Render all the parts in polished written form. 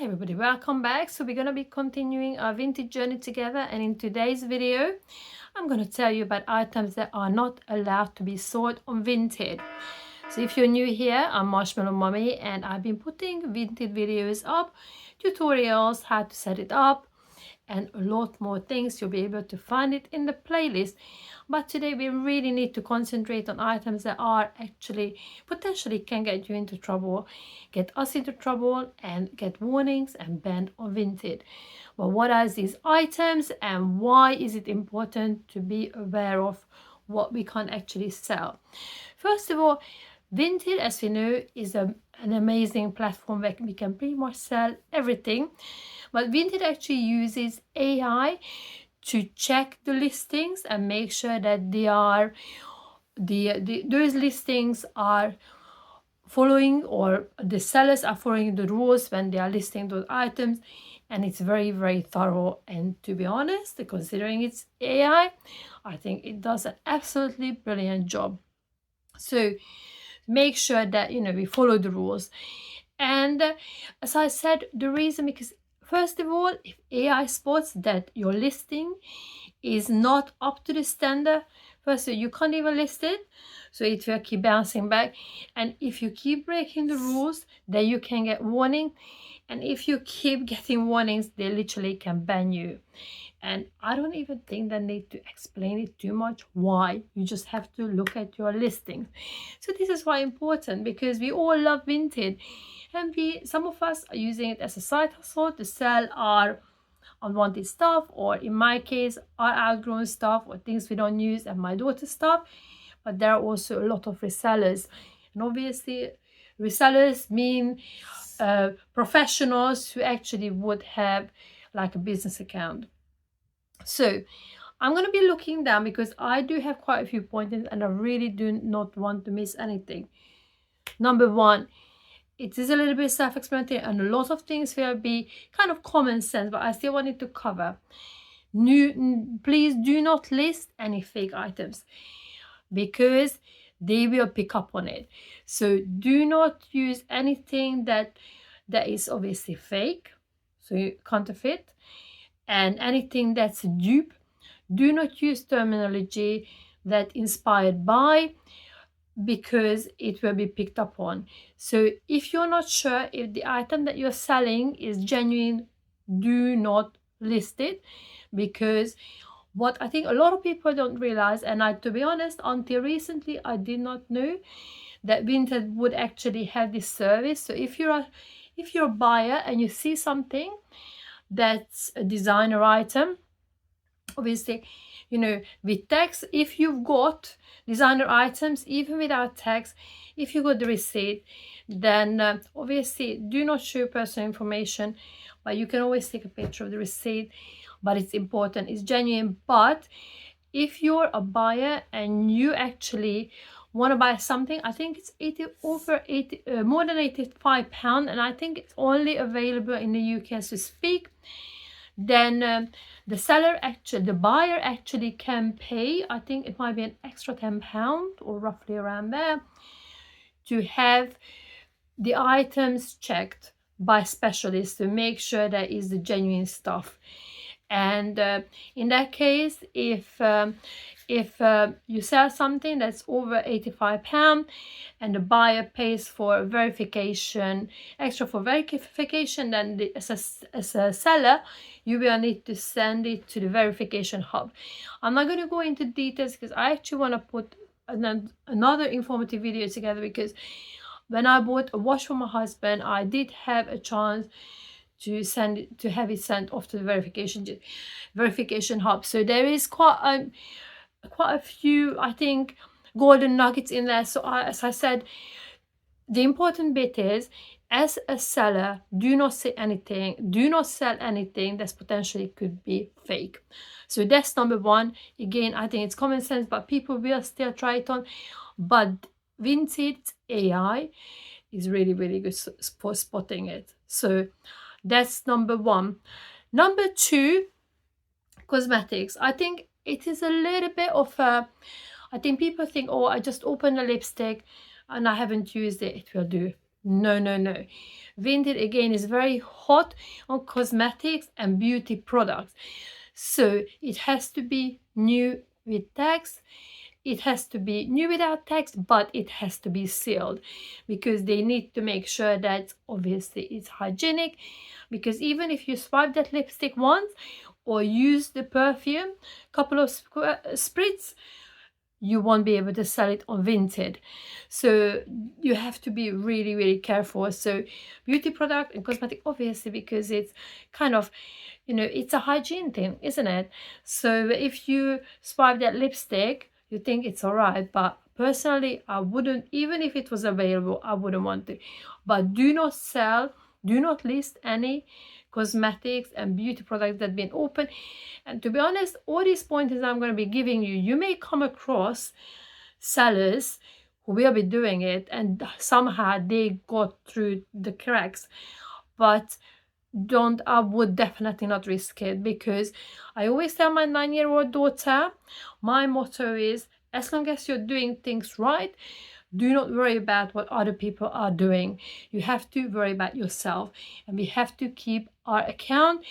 everybody, welcome back. So we're going to be continuing our vintage journey together, and in today's video I'm going to tell you about items that are not allowed to be sold on Vinted. So if you're new here, I'm Marshmallow Mommy and I've been putting Vinted videos up, tutorials, how to set it up, and a lot more things. You'll be able to find it in the playlist. But today we really need to concentrate on items that are actually potentially can get you into trouble, get us into trouble, and get warnings and banned on Vinted. Well, what are these items and why is it important to be aware of what we can't actually sell? First of all, Vinted, as we know, is an amazing platform where we can pretty much sell everything. But Vinted actually uses AI to check the listings and make sure that they are those listings are following, or the sellers are following the rules when they are listing those items. And it's very, very thorough. And to be honest, considering it's AI, I think it does an absolutely brilliant job. So make sure that we follow the rules. And as I said, the reason, because first of all, if AI spots that your listing is not up to the standard, first of all, you can't even list it, so it will keep bouncing back. And if you keep breaking the rules, then you can get warning. And if you keep getting warnings, they literally can ban you. And I don't even think they need to explain it too much why. You just have to look at your listings. So this is why important, because we all love Vinted, and some of us are using it as a side hustle to sell our unwanted stuff, or in my case, our outgrown stuff or things we don't use, and my daughter's stuff. But there are also a lot of resellers, and obviously resellers mean professionals who actually would have like a business account. So I'm going to be looking down because I do have quite a few pointers and I really do not want to miss anything. Number one, it is a little bit self-explanatory and a lot of things will be kind of common sense, but I still wanted to cover. Please do not list any fake items because they will pick up on it. So do not use anything that is obviously fake, so counterfeit, and anything that's a dupe. Do not use terminology that inspired by, because it will be picked up on. So if you're not sure if the item that you're selling is genuine, do not list it, because what I think a lot of people don't realize, and to be honest, until recently I did not know that Vinted would actually have this service. So if you're a buyer and you see something that's a designer item, obviously with tax, if you've got designer items even without tax, if you got the receipt, then obviously do not show personal information, but you can always take a picture of the receipt. But it's important, it's genuine. But if you're a buyer and you actually want to buy something, I think it's more than £85, and I think it's only available in the UK as we speak, then the buyer actually can pay, I think it might be an extra £10 or roughly around there, to have the items checked by specialists to make sure that is the genuine stuff. And in that case, if you sell something that's over £85 and the buyer pays for verification, extra for verification, then as a seller, you will need to send it to the verification hub. I'm not going to go into details because I actually want to put another informative video together, because when I bought a watch for my husband, I did have a chance to have it sent off to the verification hub. So there is quite a few, I think, golden nuggets in there. So as I said, the important bit is, as a seller, do not say anything, do not sell anything that potentially could be fake. So that's number one. Again, I think it's common sense, but people will still try it on. But Vinted AI is really, really good for spotting it. So that's number one. Number two, cosmetics. I think it is a little bit of I think people think, oh, I just opened a lipstick and I haven't used it, it will do. No, no, no. Vinted again is very hot on cosmetics and beauty products. So it has to be new with tags. It has to be new without tags, but it has to be sealed because they need to make sure that obviously it's hygienic. Because even if you swipe that lipstick once or use the perfume, couple of spritz, you won't be able to sell it on Vinted. So you have to be really, really careful. So beauty product and cosmetic, obviously, because it's kind of, it's a hygiene thing, isn't it? So if you swipe that lipstick, you think it's all right. But personally, I wouldn't, even if it was available, I wouldn't want to. But do not list any cosmetics and beauty products that have been opened. And to be honest, all these pointers I'm going to be giving you, you may come across sellers who will be doing it and somehow they got through the cracks. But I would definitely not risk it, because I always tell my 9-year-old daughter, my motto is, as long as you're doing things right, do not worry about what other people are doing. You have to worry about yourself, and we have to keep our account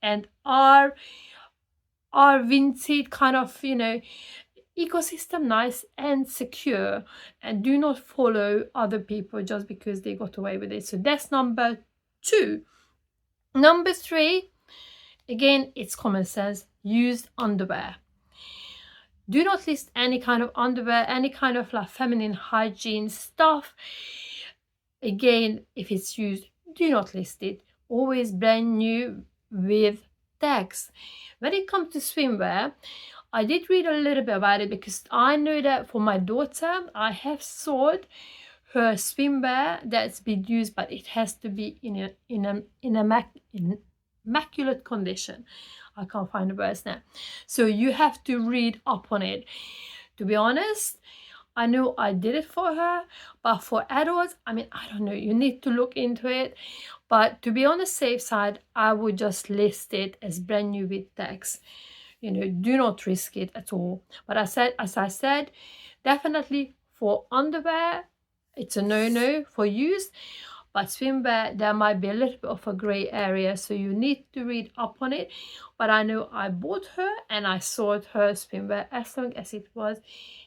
and our Vinted kind of, ecosystem nice and secure, and do not follow other people just because they got away with it. So that's number 2. Number 3, again, it's common sense. Used underwear. Do not list any kind of underwear, any kind of like feminine hygiene stuff. Again, if it's used, do not list it. Always brand new with tags. When it comes to swimwear, I did read a little bit about it because I know that for my daughter, I have sold her swimwear that's been used, but it has to be in immaculate condition. I can't find the words now. So you have to read up on it. To be honest, I know I did it for her, but for adults, I don't know, you need to look into it. But to be on the safe side, I would just list it as brand new with tags. Do not risk it at all. But as I said, definitely for underwear, it's a no-no for use. But swimwear, there might be a little bit of a gray area, so you need to read up on it. But I know I bought her and I sold her swimwear as long as it was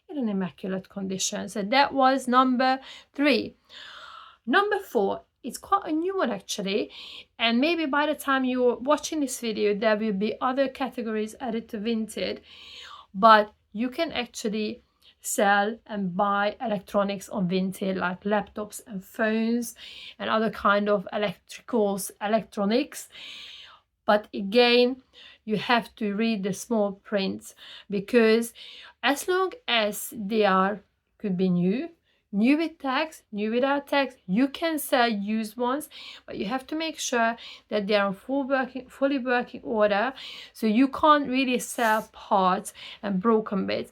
in an immaculate condition. So that was number 3. Number 4, it's quite a new one actually, and maybe by the time you're watching this video, there will be other categories added to Vinted, but you can actually sell and buy electronics on Vinted, like laptops and phones and other kind of electronics. But again, you have to read the small print, because as long as they could be new with tags, new without tags, you can sell used ones, but you have to make sure that they are in fully working order. So you can't really sell parts and broken bits.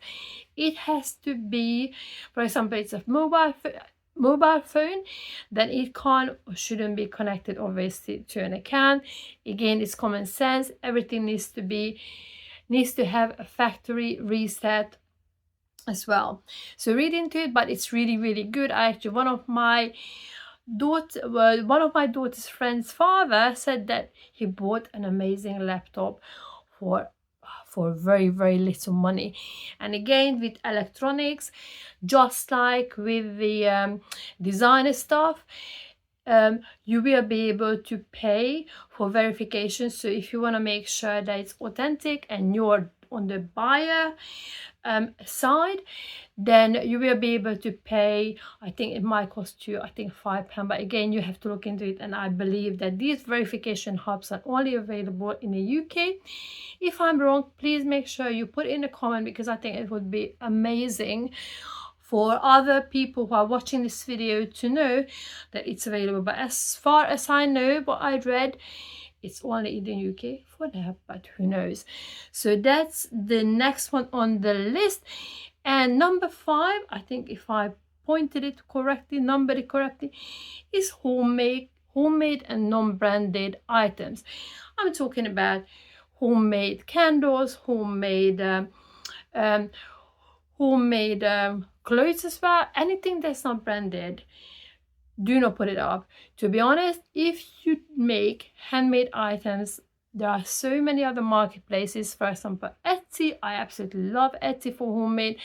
It has to be, for example, it's a mobile phone, then it can't or shouldn't be connected obviously to an account. Again, it's common sense. Everything needs to have a factory reset as well. So read into it, but it's really, really good. One of my daughter's friend's father said that he bought an amazing laptop for very, very little money. And again, with electronics, just like with the designer stuff, you will be able to pay for verification. So if you want to make sure that it's authentic and you're on the buyer side, then you will be able to pay, I think it might cost you, £5, but again, you have to look into it. And I believe that these verification hubs are only available in the UK. If I'm wrong, please make sure you put in a comment, because I think it would be amazing for other people who are watching this video to know that it's available. But as far as I know, what I read, it's only in the UK for now, but who knows. So that's the next one on the list. And number 5, I think if I numbered it correctly, is homemade and non-branded items. I'm talking about homemade candles, homemade clothes as well, anything that's not branded. do not put it up. To be honest, if you make handmade items, there are so many other marketplaces. For example, Etsy. I absolutely love Etsy for homemade.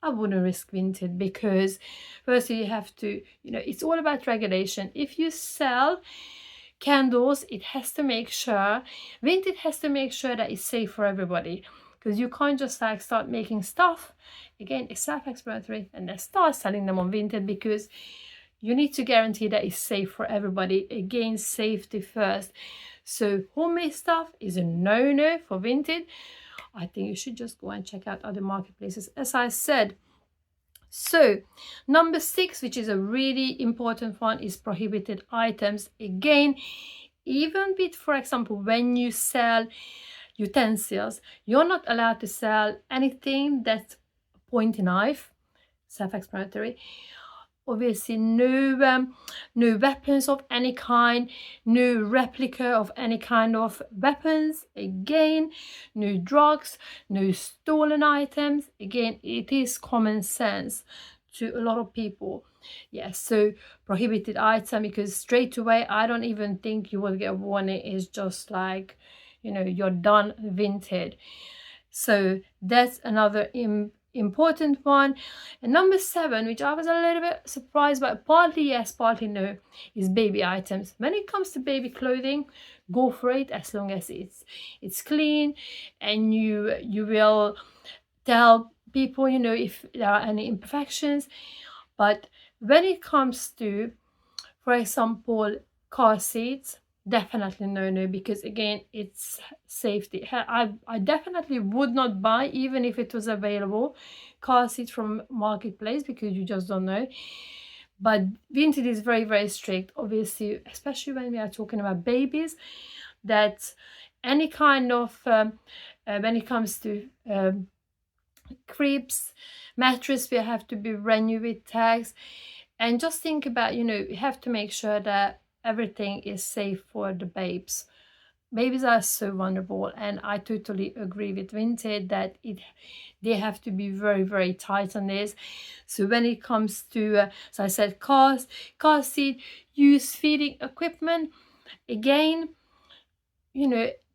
I wouldn't risk Vinted because firstly you have to, it's all about regulation. If you sell candles, it has to make sure, Vinted has to make sure that it's safe for everybody, because you can't just like start making stuff, again it's self-explanatory, and then start selling them on Vinted, because you need to guarantee that it's safe for everybody. Again, safety first. So homemade stuff is a no-no for Vinted. I think you should just go and check out other marketplaces, as I said. So number 6, which is a really important one, is prohibited items. Again, even with, for example, when you sell utensils, you're not allowed to sell anything that's a pointy knife, self-explanatory. Obviously no weapons of any kind, no replica of any kind of weapons, again no drugs, no stolen items. Again, it is common sense to a lot of people. Yes, so prohibited item, because straight away I don't even think you will get a warning. It's just like, you're done, Vinted. So that's another important one. And number 7, which I was a little bit surprised by, partly yes, partly no, is baby items. When it comes to baby clothing, go for it, as long as it's clean, and you will tell people, if there are any imperfections. But when it comes to, for example, car seats, definitely no, because again, it's safety. I definitely would not buy, even if it was available, car seats from marketplace, because you just don't know. But Vinted is very, very strict, obviously, especially when we are talking about babies, that any kind of when it comes to cribs, mattress, we have to be renewed with tags. And just think about, you have to make sure that everything is safe for the babes. Babies are so vulnerable, and I totally agree with Vinted that they have to be very, very tight on this. So when it comes to, so I said car seat, use feeding equipment, again,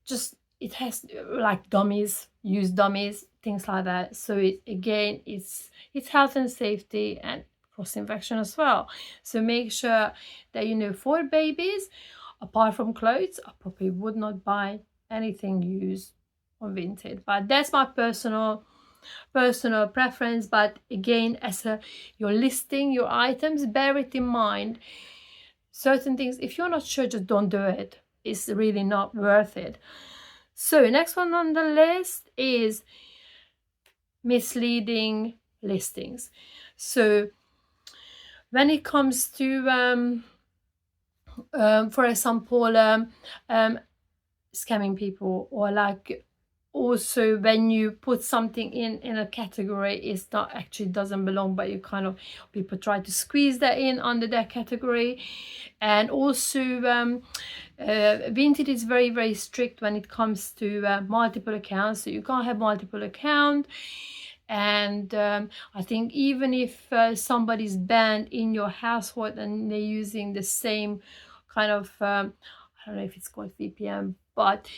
just it has like dummies, use dummies, things like that. So it's health and safety and cross infection as well. So make sure that for babies, apart from clothes, I probably would not buy anything used on Vinted. But that's my personal preference. But again, as you're listing your items, bear it in mind. Certain things, if you're not sure, just don't do it. It's really not worth it. So next one on the list is misleading listings. So when it comes to for example, scamming people, or like, also when you put something in a category, it's not actually doesn't belong, but you kind of, people try to squeeze that in under that category. And also Vinted is very, very strict when it comes to multiple accounts, so you can't have multiple accounts. And I think even if somebody's banned in your household and they're using the same kind of I don't know if it's called VPN, but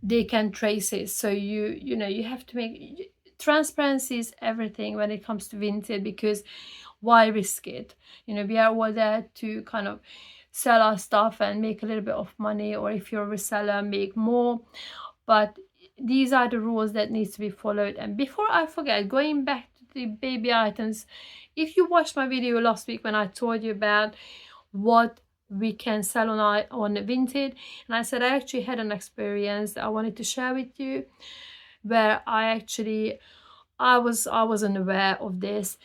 they can trace it. So you have to make transparency is everything when it comes to Vinted, because why risk it? We are all there to kind of sell our stuff and make a little bit of money, or if you're a reseller, make more. But these are the rules that needs to be followed. And before I forget, going back to the baby items, if you watched my video last week when I told you about what we can sell on Vinted, and I said I actually had an experience that I wanted to share with you, where I wasn't aware of this,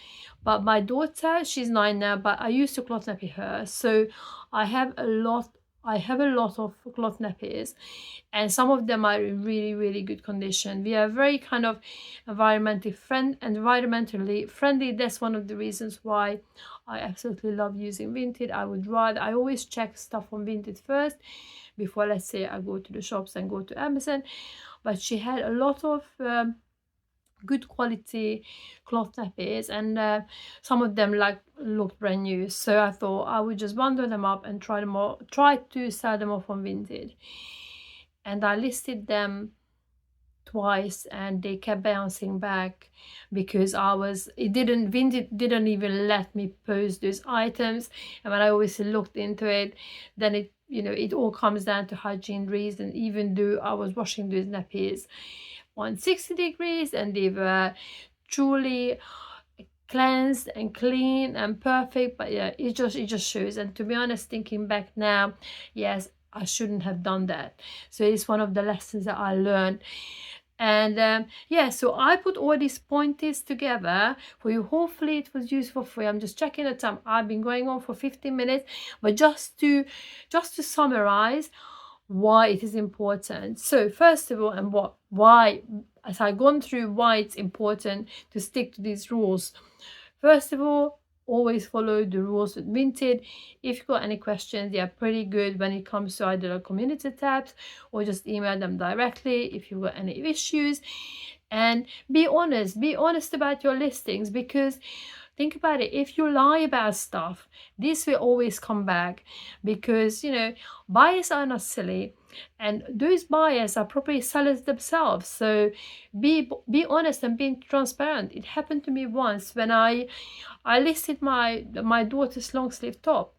but my daughter, she's 9 now, but I used to cloth nappy her, so I have a lot of cloth nappies, and some of them are in really, really good condition. We are very kind of environmentally friendly. That's one of the reasons why I absolutely love using Vinted. I always check stuff on Vinted first before, let's say, I go to the shops and go to Amazon. But she had a lot of good quality cloth nappies, and some of them like looked brand new. So I thought I would just bundle them up and try to sell them off on Vinted. And I listed them twice and they kept bouncing back because Vinted didn't even let me post those items. And when I always looked into it, then it all comes down to hygiene reasons. Even though I was washing those nappies 160 degrees and they were truly cleansed and clean and perfect, but yeah, it just shows. And to be honest, thinking back now, yes, I shouldn't have done that. So it's one of the lessons that I learned. And yeah, so I put all these pointers together for you. Hopefully it was useful for you. I'm just checking the time. I've been going on for 15 minutes, but just to summarize why it is important. So first of all, and why, as I've gone through why it's important to stick to these rules. First of all, always follow the rules with Vinted. If you've got any questions, they are pretty good when it comes to either the community tabs or just email them directly if you've got any issues. And be honest about your listings, because think about it, if you lie about stuff, this will always come back, because buyers are not silly, and those buyers are probably sellers themselves. So be honest and be transparent. It happened to me once when I listed my daughter's long sleeve top,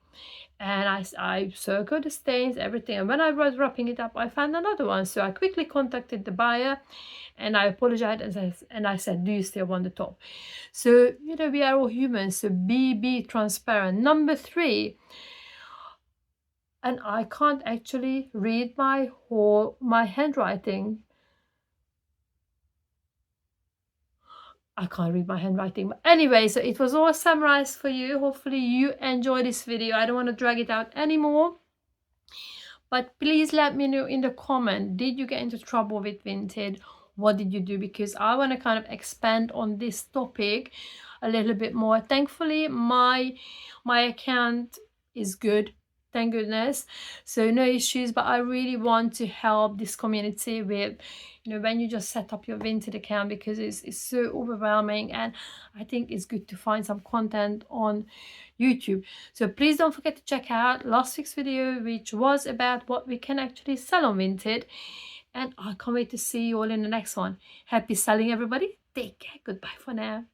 and I circled the stains, everything, and when I was wrapping it up, I found another one. So I quickly contacted the buyer and I apologized, and I said, do you still want the top? So we are all humans, so be transparent. Number 3, and I can't actually read my handwriting. I can't read my handwriting. But anyway, so it was all summarized for you. Hopefully you enjoy this video. I don't want to drag it out anymore. But please let me know in the comment, did you get into trouble with Vinted? What did you do? Because I want to kind of expand on this topic a little bit more. Thankfully, my account is good. Thank goodness. So no issues, but I really want to help this community with, when you just set up your Vinted account, because it's so overwhelming, and I think it's good to find some content on YouTube. So please don't forget to check out last week's video, which was about what we can actually sell on Vinted. And I can't wait to see you all in the next one. Happy selling, everybody. Take care. Goodbye for now.